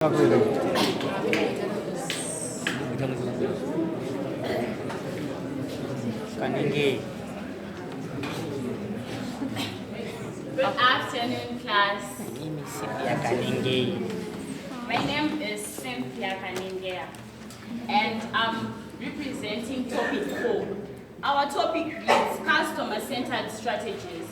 Kaninge. Good afternoon, class. My name is Cynthia Kaninge, and I'm representing topic 4. Our topic reads customer-centered strategies.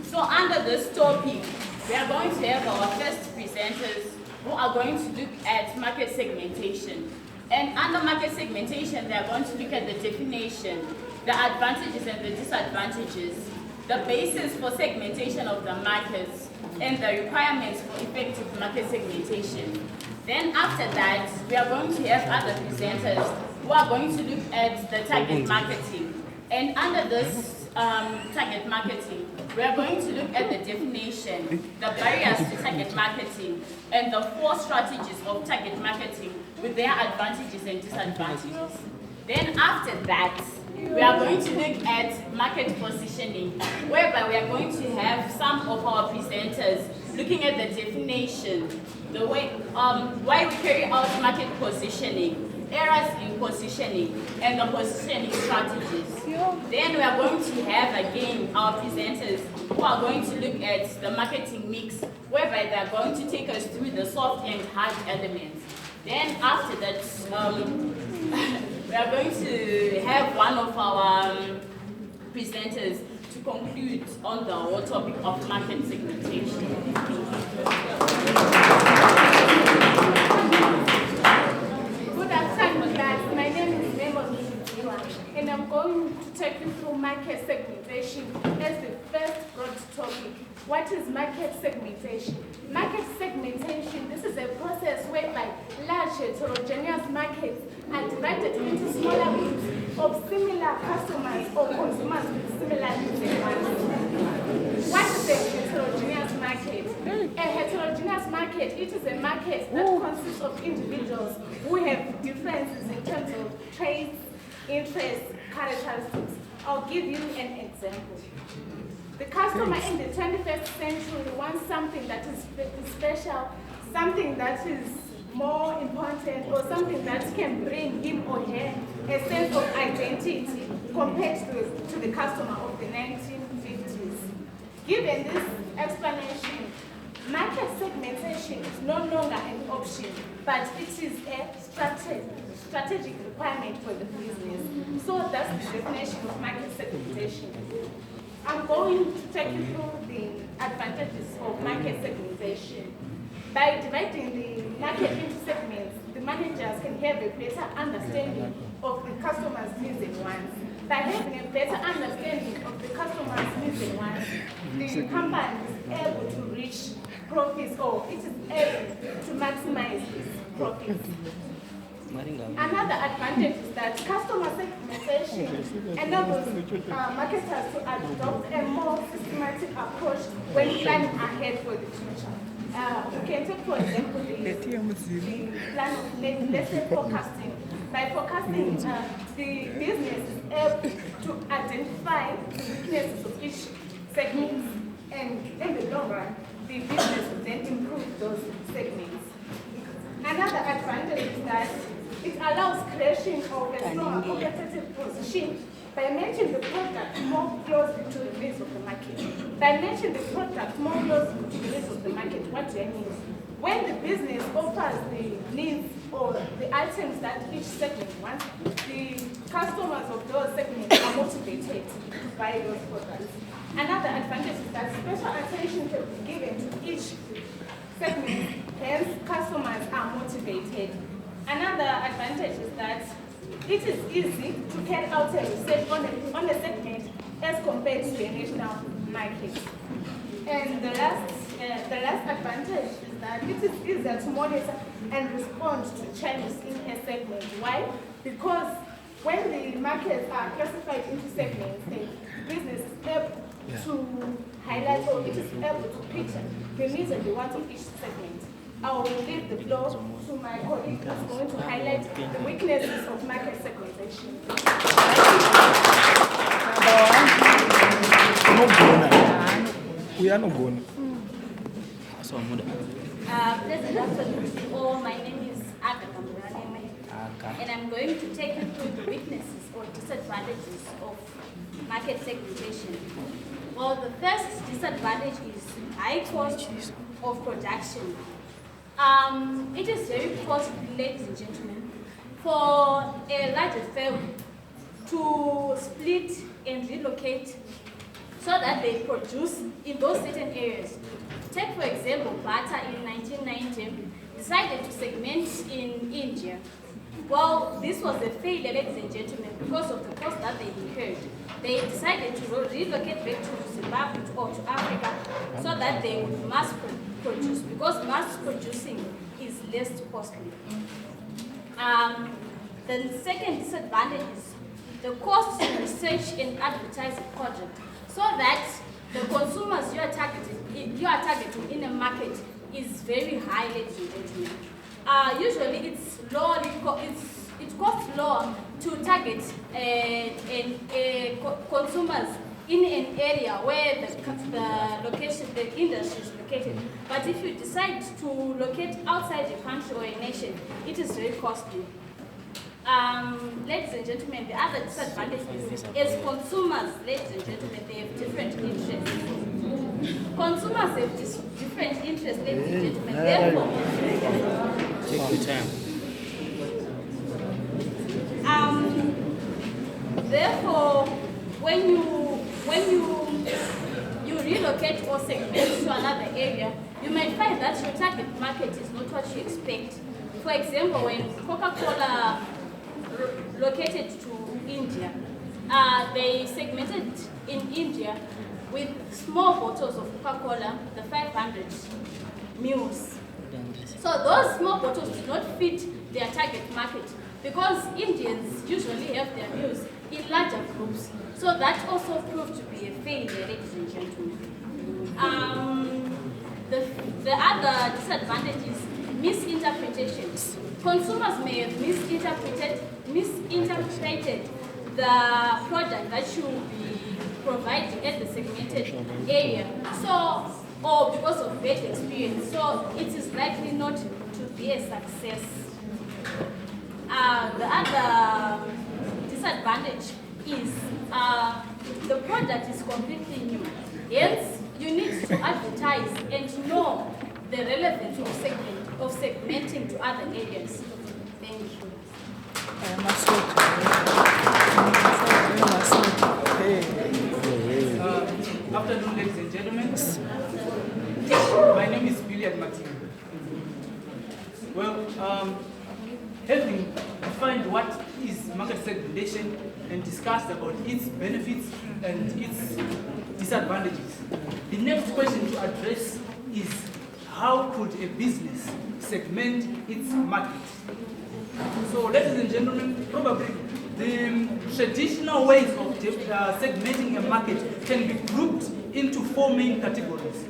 So under this topic, we are going to have our first presenters who are going to look at market segmentation. And under market segmentation, they are going to look at the definition, the advantages and the disadvantages, the basis for segmentation of the markets, and the requirements for effective market segmentation. Then after that, we are going to have other presenters who are going to look at the target marketing. And under this target marketing, we are going to look at the definition, the barriers to target marketing, and the 4 strategies of target marketing with their advantages and disadvantages. Then after that, we are going to look at market positioning, whereby we are going to have some of our presenters looking at the definition, the way, why we carry out market positioning, errors in positioning, and the positioning strategies. Then we are going to have again our presenters who are going to look at the marketing mix, whereby they are going to take us through the soft and hard elements. Then after that, we are going to have one of our presenters to conclude on the whole topic of market segmentation. Good afternoon, guys. My name is and I'm going to take you through market segmentation as the first broad topic. What is market segmentation? Market segmentation, this is a process whereby large heterogeneous markets are divided into smaller groups of similar customers or consumers with similar needs and wants. What is a heterogeneous market? A heterogeneous market, it is a market that consists of individuals who have differences in terms of traits, interests, characteristics. I'll give you an example. The customer in the 21st century wants something that is special, something that is more important, or something that can bring him or her a sense of identity compared to the customer of the 1950s. Given this explanation, market segmentation is no longer an option, but it is a strategic requirement for the business. So that's the definition of market segmentation. I'm going to take you through the advantages of market segmentation. By dividing the market into segments, the managers can have a better understanding of the customer's needs and wants. By having a better understanding of the customer's needs and wants, the company is able to reach profits, or it is able to maximize its profits. Another advantage is that customer segmentation enables marketers to adopt a more systematic approach when planning ahead for the future. We can take, for example, the plan of, let's say, forecasting. By forecasting, the business is able to identify the weaknesses of each segment, and in the long run, the business will then improve those segments. Another advantage is that it allows creation of a stronger competitive position by matching the product more closely to the needs of the market. By matching the product more closely to the needs of the market, what do I mean? When the business offers the needs or the items that each segment wants, the customers of those segments are motivated to buy those products. Another advantage is that special attention can be given to each segment, hence customers are motivated. Another advantage is that it is easy to carry out a research on a segment as compared to the national market. And the last advantage is that it is easier to monitor and respond to changes in a segment. Why? Because when the markets are classified into segments, the business is able to highlight, or it is able to picture the needs and the wants of each segment. I will leave the floor to my colleague who is going to highlight the weaknesses of market segmentation. We are not going. Pleasant afternoon to all. My name is Aga Kamburaneme, and I'm going to take you through the weaknesses or disadvantages of market segmentation. Well, the first disadvantage is high cost of production. It is very costly, ladies and gentlemen, for a larger firm to split and relocate so that they produce in those certain areas. Take, for example, Bata in 1990 decided to segment in India. Well, this was a failure, ladies and gentlemen, because of the cost that they incurred. They decided to relocate back to Zimbabwe or to Africa so that they would mass produce, because mass producing is less costly. The second disadvantage is the cost to research and advertise a project, so that the consumers you are targeting in a market is very high, ladies and gentlemen. Usually it's low, it costs lower to target consumers in an area where the industry is located. But if you decide to locate outside the country or a nation, it is very costly. Ladies and gentlemen, the other disadvantage is, as consumers, ladies and gentlemen, they have different interests. Consumers have different interests, ladies and gentlemen. Therefore, take your time. Therefore, when you relocate or segment to another area, you might find that your target market is not what you expect. For example, when Coca-Cola located to India, they segmented in India with small bottles of Coca-Cola, the 500 mils. So those small bottles do not fit their target market, because Indians usually have their meals in larger groups. So that also proved to be a failure, ladies and gentlemen. The other disadvantage is misinterpretations. Consumers may have misinterpreted the product that you will be providing at the segmented area. So, or because of bad experience. So it is likely not to be a success. The other disadvantage is the product is completely new. Hence, you need to advertise and to know the relevance of segmenting to other areas. Thank you. Afternoon, ladies and gentlemen. My name is Billiard Martin. Well, having defined what is market segmentation and discussed about its benefits and its disadvantages, the next question to address is, how could a business segment its market? So, ladies and gentlemen, probably the traditional ways of segmenting a market can be grouped into four main categories.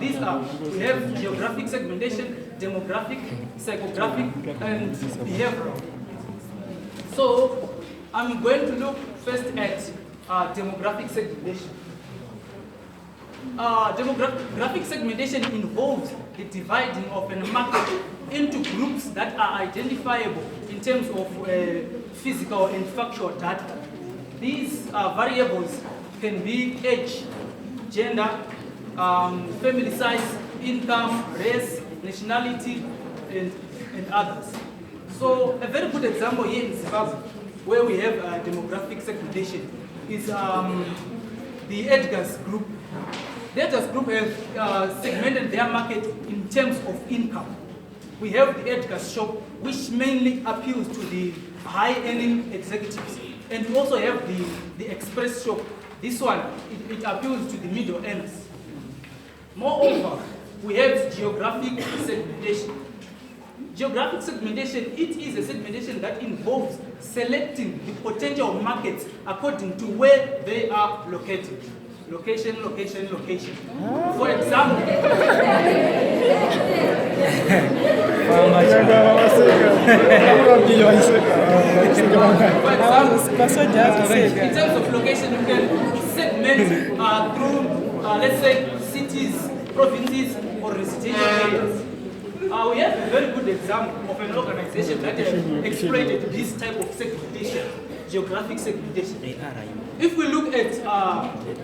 These are, we have geographic segmentation, demographic, psychographic, and behavioral. So, I'm going to look first at demographic segmentation. Demographic segmentation involves the dividing of a market into groups that are identifiable in terms of physical and factual data. These variables can be age, gender, family size, income, race, nationality, and others. So a very good example here in Zimbabwe, where we have demographic segmentation, is the Edgar's group. The Edgar's group have segmented their market in terms of income. We have the Edgar's shop, which mainly appeals to the high-earning executives. And we also have the Express shop. This one, it appeals to the middle earners. Moreover, we have geographic segmentation. Geographic segmentation, it is a segmentation that involves selecting the potential markets according to where they are located. Location, location, location. For example, in terms of location, you can segment through, let's say, cities, provinces, or residential areas. we have a very good example of an organization that exploited this type of segmentation, geographic segmentation. If we look at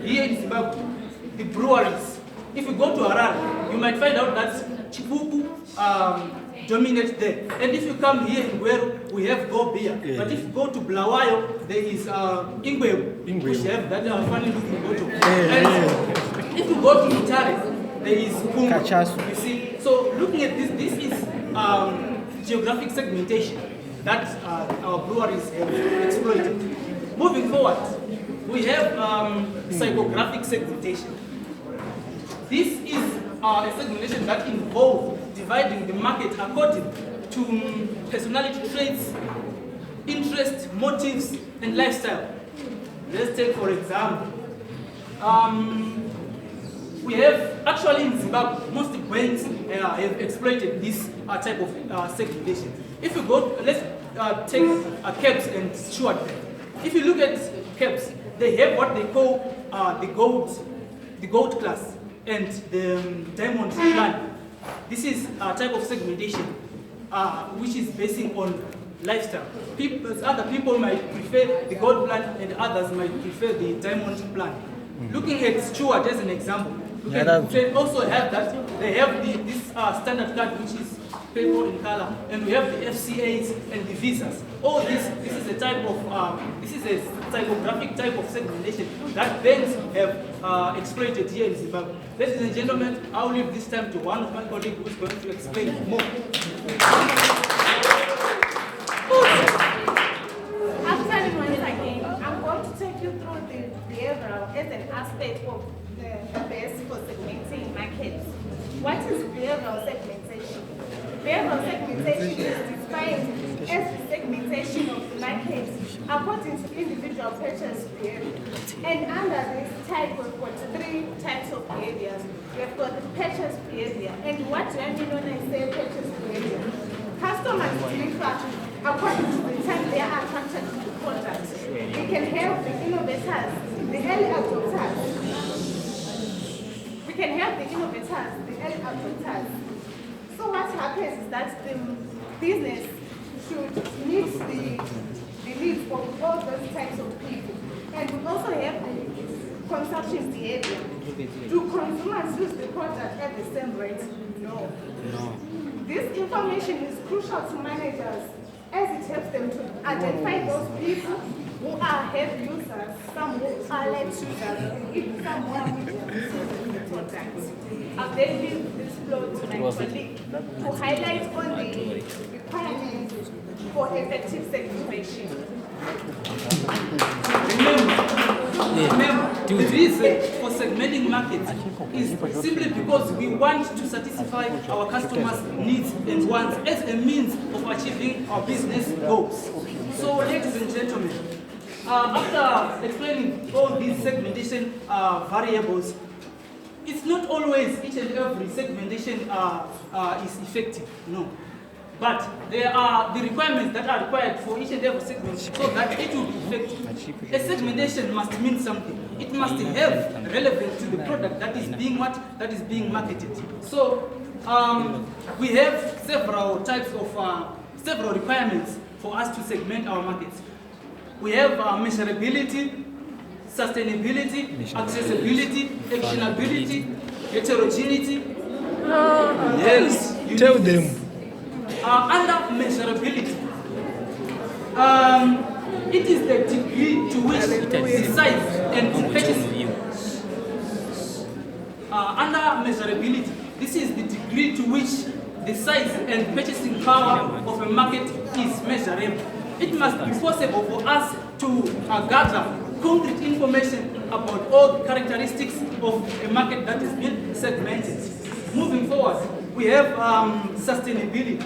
here in Zimbabwe, the breweries, if you go to Harare, you might find out that Chipuku dominate there. And if you come here in Gweru, we have Go Beer. Yeah. But if you go to Blawayo, there is Ingweru, which have that funny looking bottle. And if you go to Mutare, there is Kungu. You see, so looking at this is geographic segmentation that our breweries have exploited. Moving forward, we have psychographic segmentation. This is a segmentation that involves dividing the market according to personality traits, interests, motives, and lifestyle. Let's take, for example, we have actually in Zimbabwe, most banks have exploited this type of segmentation. If you go, let's take cabs and steward. If you look at cabs, they have what they call the gold class and the diamond plan. This is a type of segmentation which is basing on lifestyle. Other people might prefer the gold plan and others might prefer the diamond plan. Looking at steward as an example, you can also have that. They have this standard card which is purple in color, and we have the FCAs and the visas. All this is a type of this is a psychographic type of segmentation that banks have exploited here in Zimbabwe. Ladies and gentlemen, I will leave this time to one of my colleagues who is going to explain more. After once again, I'm going to take you through the behavioral as an aspect of the best for segmenting markets. What is behavioral segmentation? Behavioral segmentation is defined as the segmentation of the market according to individual purchase behavior. And under this type, we've got three types of behaviors. We've got the purchase behavior. And what do I mean when I say purchase behavior? Customers differ according to the time they are attracted to the product. We can have the innovators, the early adopters. We can have the innovators, the early adopters. So what happens is that the business should meet the needs of all those types of people. And we also have the consumption behavior. Do consumers use the product at the same rate? No. This information is crucial to managers as it helps them to identify those people who are heavy users, some who are light users, and even some who are medium users of the product. I'll then give this floor to my colleague to highlight on the requirements for effective segmentation. Remember, the reason for segmenting markets is simply because we want to satisfy our customers' needs and wants as a means of achieving our business goals. So, ladies and gentlemen, after explaining all these segmentation variables, it's not always each and every segmentation is effective, no. But there are the requirements that are required for each and every segment so that it will be effective. A segmentation must mean something. It must have relevance to the product that is being marketed. So we have several types of several requirements for us to segment our markets. We have measurability, sustainability, accessibility, actionability, heterogeneity. Yes, tell them. Under measurability, it is the degree to which the size and purchasing. Under measurability, this is the degree to which the size and purchasing power of a market is measurable. It must be possible for us to gather concrete information about all the characteristics of a market that is being segmented. Moving forward, we have sustainability.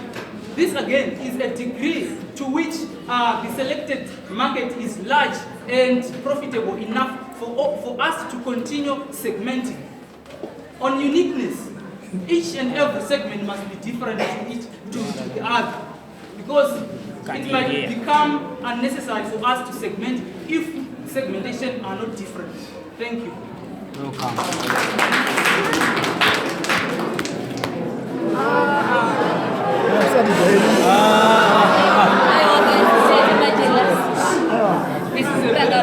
This again is a degree to which the selected market is large and profitable enough for us to continue segmenting. On uniqueness, each and every segment must be different to the other because it might become unnecessary for us to segment if segmentation are not different. Thank you. Welcome. This is a very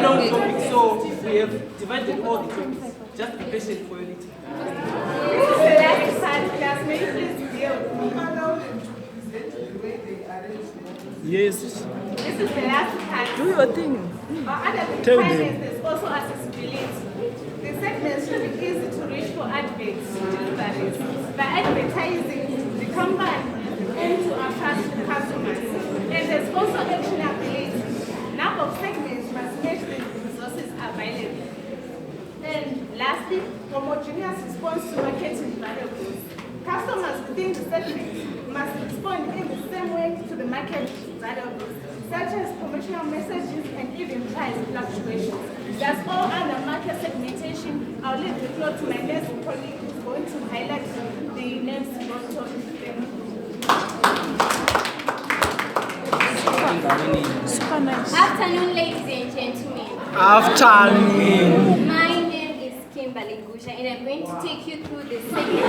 long topic, so we have divided all the topics. Just be patient for a little. This is the last part, class. May you please deal with me? Yes. This is the last part. Do your thing. Under the Tell finance, them. there's also accessibility. The segments should be easy to reach for adverts deliveries. By advertising, the company aims to attract customers. And there's also actionability. Number of segments must match the resources available. And lastly, homogeneous response to marketing variables. Customers within the segment must respond in the same way to the market variables, such as promotional messages and even price fluctuations. That's all under market segmentation. I'll leave the floor to my next colleague who's going to highlight the next broad topic. Super nice. Afternoon, ladies and gentlemen. Afternoon. My name is Kimberly Gusha, and I'm going to take you through the second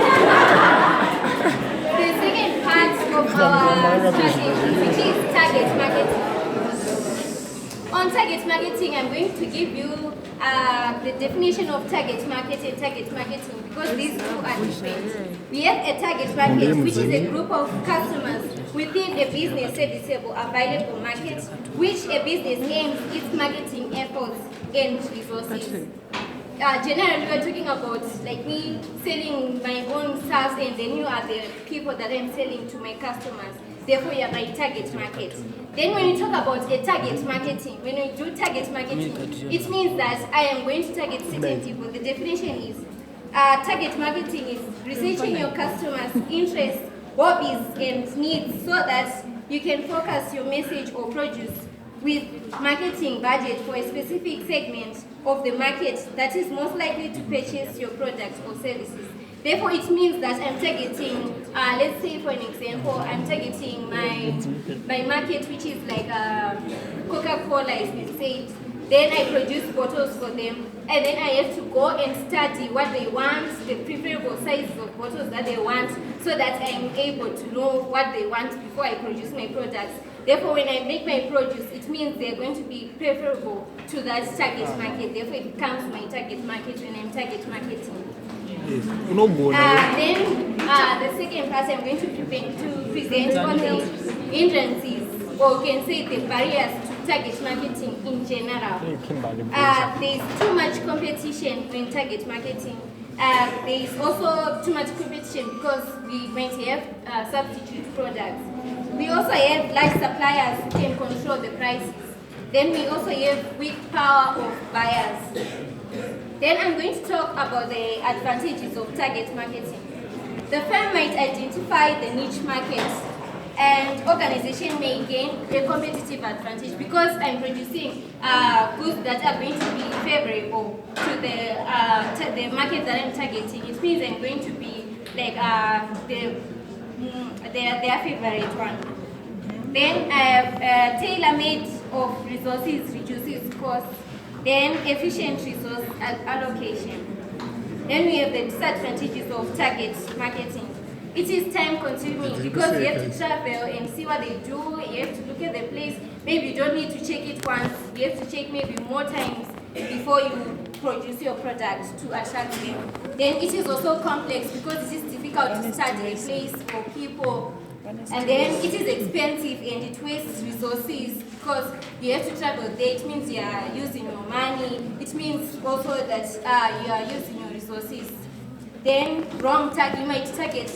part of our strategy, which is target marketing. On target marketing, I'm going to give you the definition of target marketing because these two are different. We have a target market, which is a group of customers within a business serviceable available market, which a business aims its marketing efforts and resources. Generally, we're talking about like me selling my own stuff, and then you are the people that I'm selling to my customers. Therefore, you are my target market. Then when you talk about a target marketing, when you do target marketing, it means that I am going to target certain people. The definition is target marketing is researching your customers' interests, hobbies, and needs so that you can focus your message or produce with marketing budget for a specific segment of the market that is most likely to purchase your products or services. Therefore, it means that I'm targeting, let's say for an example, I'm targeting my market, which is like Coca-Cola, as we said. Then I produce bottles for them, and then I have to go and study what they want, the preferable sizes of bottles that they want, so that I'm able to know what they want before I produce my products. Therefore, when I make my produce, it means they're going to be preferable to that target market. Therefore, it becomes my target market when I'm target marketing. Then the second part I'm going to present on the hindrances, or you can say the barriers to target marketing in general. There's too much competition in target marketing. There is also too much competition because we might have substitute products. We also have large suppliers who can control the prices. Then we also have weak power of buyers. Then I'm going to talk about the advantages of target marketing. The firm might identify the niche market, and organization may gain a competitive advantage because I'm producing goods that are going to be favorable to the market that I'm targeting. It means I'm going to be like their favorite one. Then tailor-made of resources reduces costs. Then efficient resource allocation. Then we have the disadvantages of target marketing. It is time consuming because you have to travel and see what they do. You have to look at the place. Maybe you don't need to check it once. You have to check maybe more times before you produce your product to attract them. Then it is also complex because it is difficult to start a place for people. And then it is expensive and it wastes resources because you have to travel there. It means you are using your money. It means also that you are using your resources. Then you might target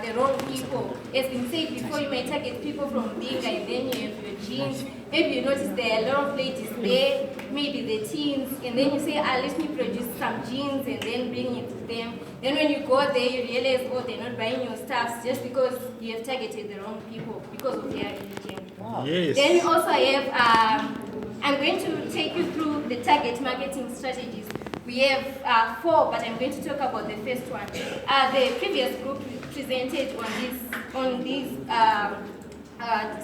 the wrong people. As been said before, you might target people from Binga, and then you have your jeans. Maybe you notice there are a lot of ladies there, maybe the teens, and then you say, let me produce some jeans and then bring it to them. Then when you go there, you realize, they're not buying your stuff just because you have targeted the wrong people because of their religion. Wow. Yes. Then we also have, I'm going to take you through the target marketing strategies. We have 4, but I'm going to talk about the first one. The previous group presented on these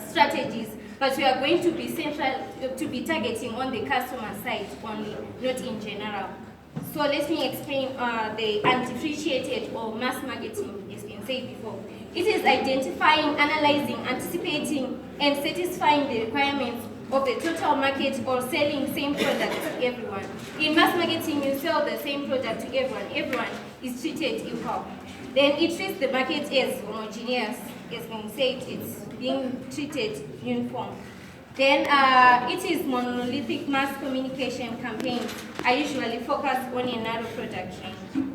strategies, but we are going to be targeting on the customer side only, not in general. So let me explain the undifferentiated or mass marketing, as been said before. It is identifying, analyzing, anticipating, and satisfying the requirements of the total market or selling same product to everyone. In mass marketing, you sell the same product to everyone. Everyone is treated equal. Then it treats the market as homogeneous, as being said, it's being treated uniform. Then it is monolithic mass communication campaigns are usually focused on a narrow product range.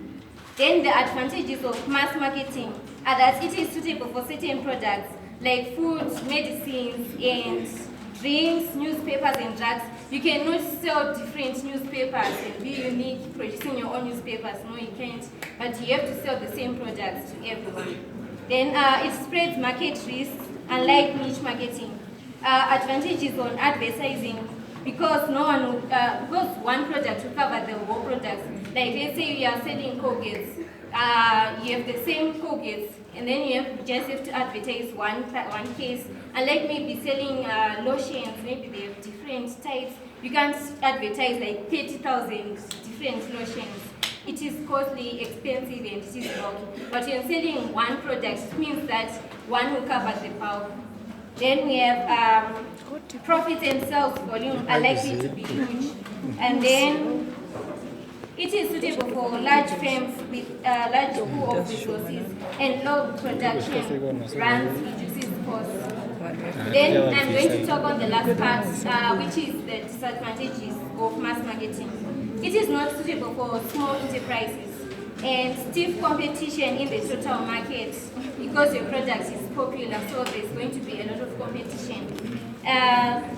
Then the advantages of mass marketing are that it is suitable for certain products like foods, medicines, and drinks, newspapers, and drugs. You cannot sell different newspapers and be unique, producing your own newspapers. No, you can't. But you have to sell the same products to everyone. Then it spreads market risks, unlike niche marketing. Advantages on advertising, because no one will, because one product will cover the whole product. Like let's say you are selling Colgates, you have the same Colgates, and then you just have to advertise one case. And like maybe selling lotions, maybe they have different types. You can't advertise like 30,000 different lotions. It is costly, expensive, and it is bulky. But when selling one product, it means that one will cover the bulk. Then we have profit and sales volume are likely to be huge. And then it is suitable for large firms with large pool of resources and low production runs, reduces costs. Then I'm going to talk on the last part, which is the disadvantages of mass marketing. It is not suitable for small enterprises and stiff competition in the total market because your product is popular, so there's going to be a lot of competition.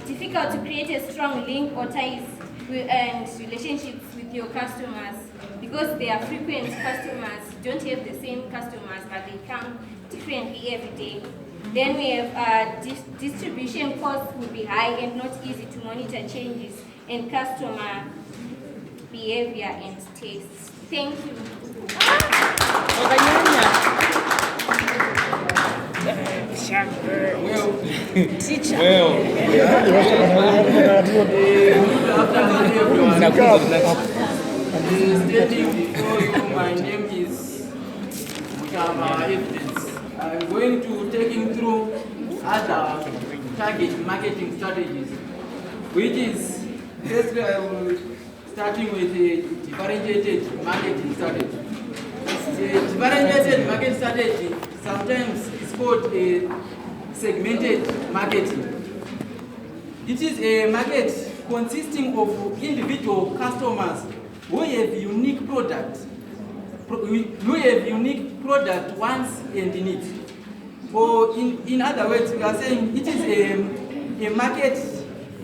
Difficult to create a strong link or ties and relationships with your customers because they are frequent customers. You don't have the same customers, but they come differently every day. Then we have distribution costs will be high and not easy to monitor changes in customer behavior and tastes. Thank you. Standing before you, my name is Mukama Evidence. I'm going to take you through other target marketing strategies, which is, firstly I will starting with a differentiated marketing strategy. The differentiated market strategy sometimes is called a segmented marketing. It is a market consisting of individual customers who have unique product, wants and needs. Or in other words, we are saying it is a market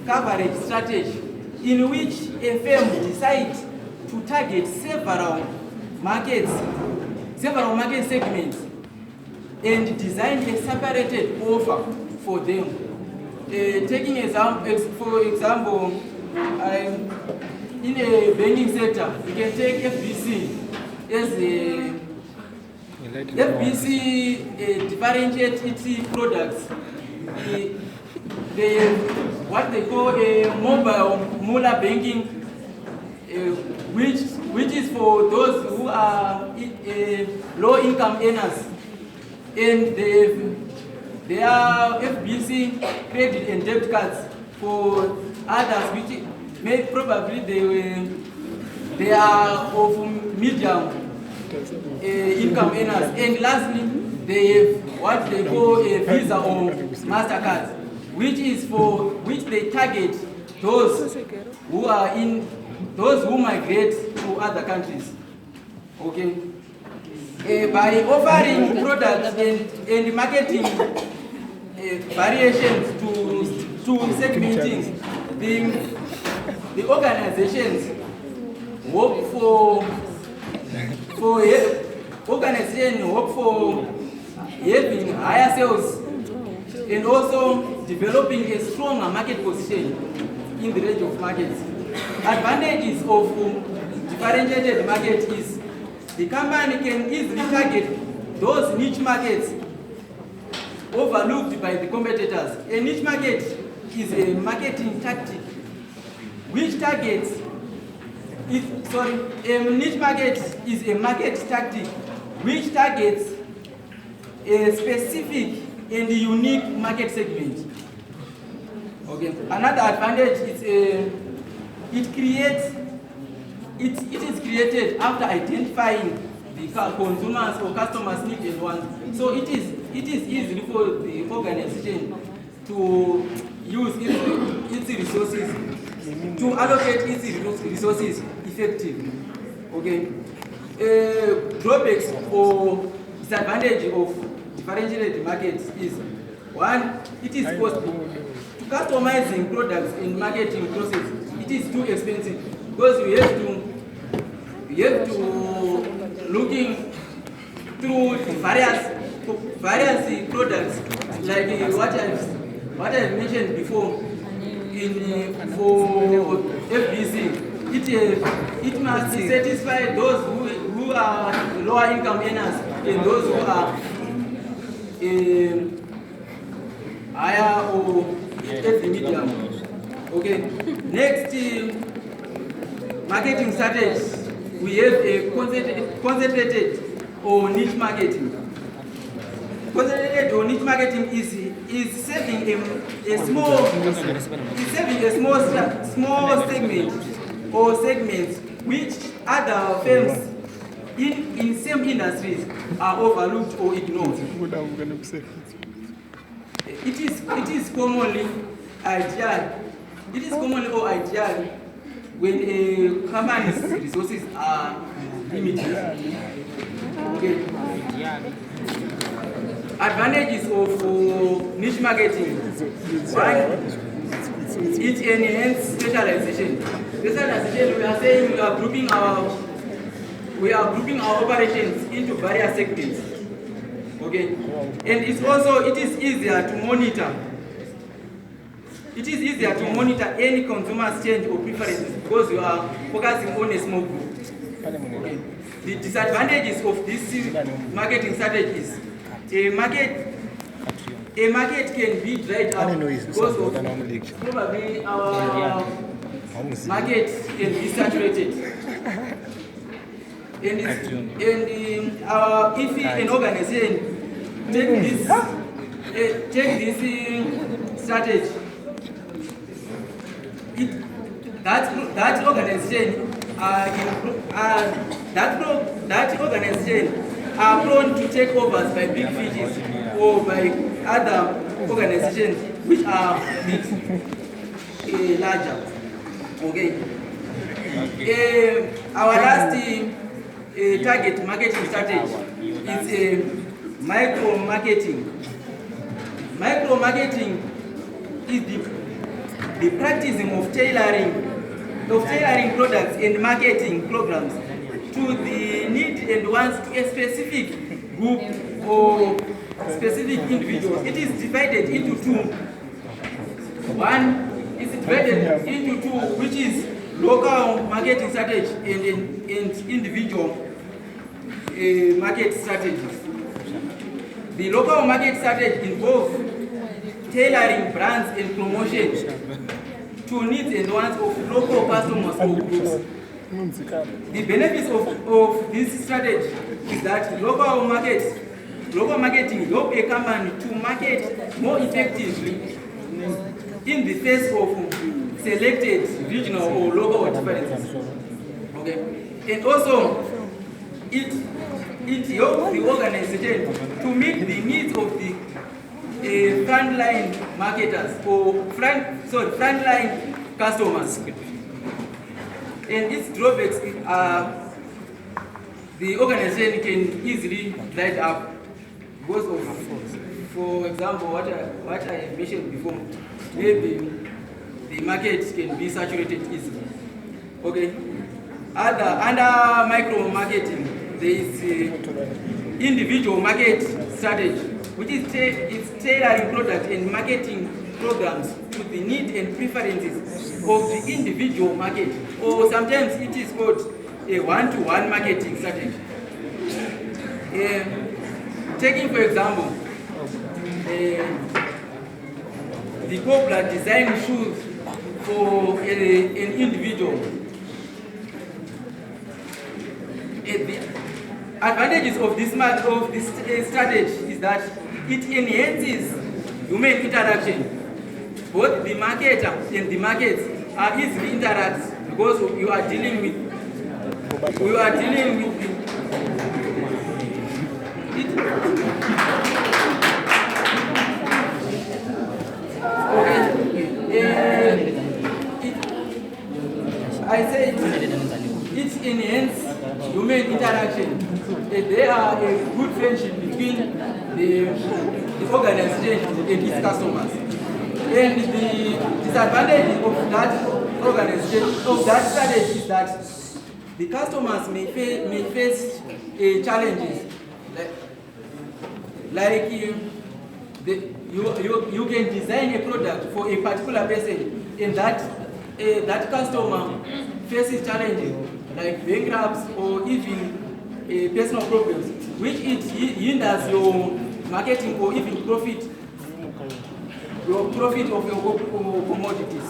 coverage strategy in which a firm decides to target several market segments and design a separated offer for them. Taking for example, in a banking sector, you can take FBC as a FBC differentiate its products. They what they call a mobile Mula banking, which is for those who are low income earners, and they are FBC credit and debt cards for others, which may probably they are of medium income earners. And lastly, they have what they call a Visa or MasterCard, which they target those who migrate to other countries. Okay. By offering products and marketing variations to segmenting, the organizations work for having higher sales and also developing a stronger market position in the range of markets. Advantages of differentiated market is the company can easily target those niche markets overlooked by the competitors. A niche market is a marketing tactic which targets a niche market is a market tactic which targets a specific and unique market segment. Okay. Another advantage is it is created after identifying the consumers or customers' needs and wants. So it is easy for the organization to use its resources, to allocate its resources effectively. Okay. Drawbacks or disadvantage of differentiated markets is: one, it is costly. Customizing products in marketing process, it is too expensive because we have to looking through various products like what I mentioned before for FBC. It must satisfy those who are lower income earners and those who are higher or the medium. Okay. Next, marketing strategy. We have a concentrated or niche marketing. Concentrated or niche marketing is saving a small segment or segments which other firms in same industries are overlooked or ignored. It is commonly ideal when a company's resources are limited. Okay. Advantages of niche marketing. One, it enhances specialization. Specialization, we are saying we are grouping our operations into various segments. Okay, and it is easier to monitor. It is easier to monitor any consumer's change or preferences because you are focusing on a small group. Okay. The disadvantages of this marketing strategy is a market can be dried up because of probably our market can be saturated. And if an organization take this strategy, that organization are prone to takeovers by big fishes or by other organizations which are larger. Okay. Our last target marketing strategy is micro marketing. Micro marketing is the practicing of tailoring products and marketing programs to the need and wants to a specific group or specific individuals. It is divided into two. One is divided into two, which is local marketing strategy and individual market strategies. The local market strategy involves tailoring brands and promotion to needs and wants of local customers or groups. The benefits of this strategy is that local marketing helps a company to market more effectively in the face of selected regional or local differences. Okay. And also, it helps the organization to meet the needs of the frontline marketers or frontline customers. And its drawbacks are the organization can easily dried up because of, for example, what I mentioned before. Maybe the market can be saturated easily. Okay. Under micro marketing, there is individual market strategy, which is tailoring product and marketing programs to the needs and preferences of the individual market, or sometimes it is called a one-to-one marketing strategy. Taking for example, the popular design shoes for an individual. The advantages of this strategy is that it enhances human interaction. Both the marketer and the markets are easily interact because you are dealing with I said it enhances human interaction. There are a good friendship between the organization and its customers. And the disadvantage of that organization, of that strategy, is that the customers may face challenges. Like you can design a product for a particular person, and that customer faces challenges like bankruptcy or even personal problems, which it hinders your marketing or even profit of your commodities.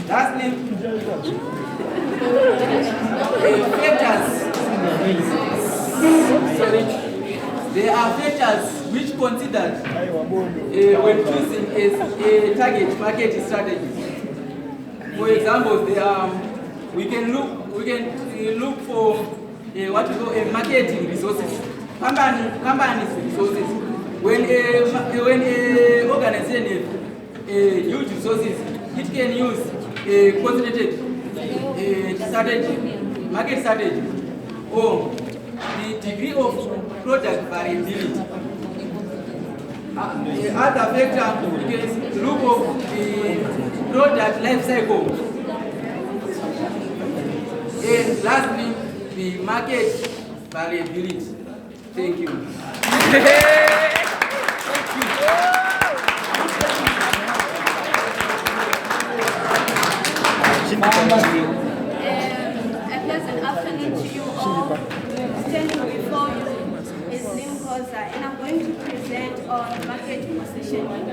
Lastly, there are factors which considered when choosing a target market strategy. For example, we can look for what we call a marketing resources, companies resources. When a organization has huge resources, it can use a concentrated strategy, market strategy, or the degree of product variability. Other factor, we can look at the product life cycle. And lastly, the market variability. Thank you. A pleasant afternoon to you all. Standing before you is Lim Koza, and I'm going to present on market positioning.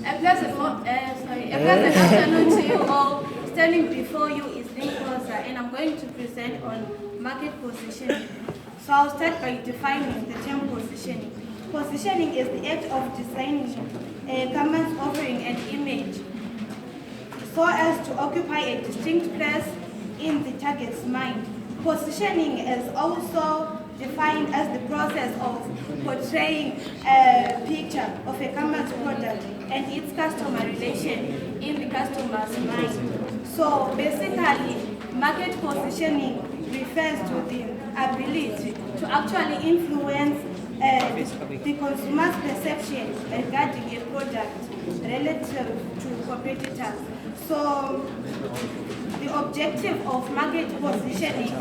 A pleasant afternoon to you all. Standing before you is Lim Koza, and I'm going to present on market positioning. So I'll start by defining the term positioning. Positioning is the act of designing a garment offering an image so as to occupy a distinct place in the target's mind. Positioning is also defined as the process of portraying a picture of a garment product and its customer relation in the customer's mind. So basically, market positioning refers to the ability to actually influence the consumer's perception regarding a product relative to competitors. So the objective of market positioning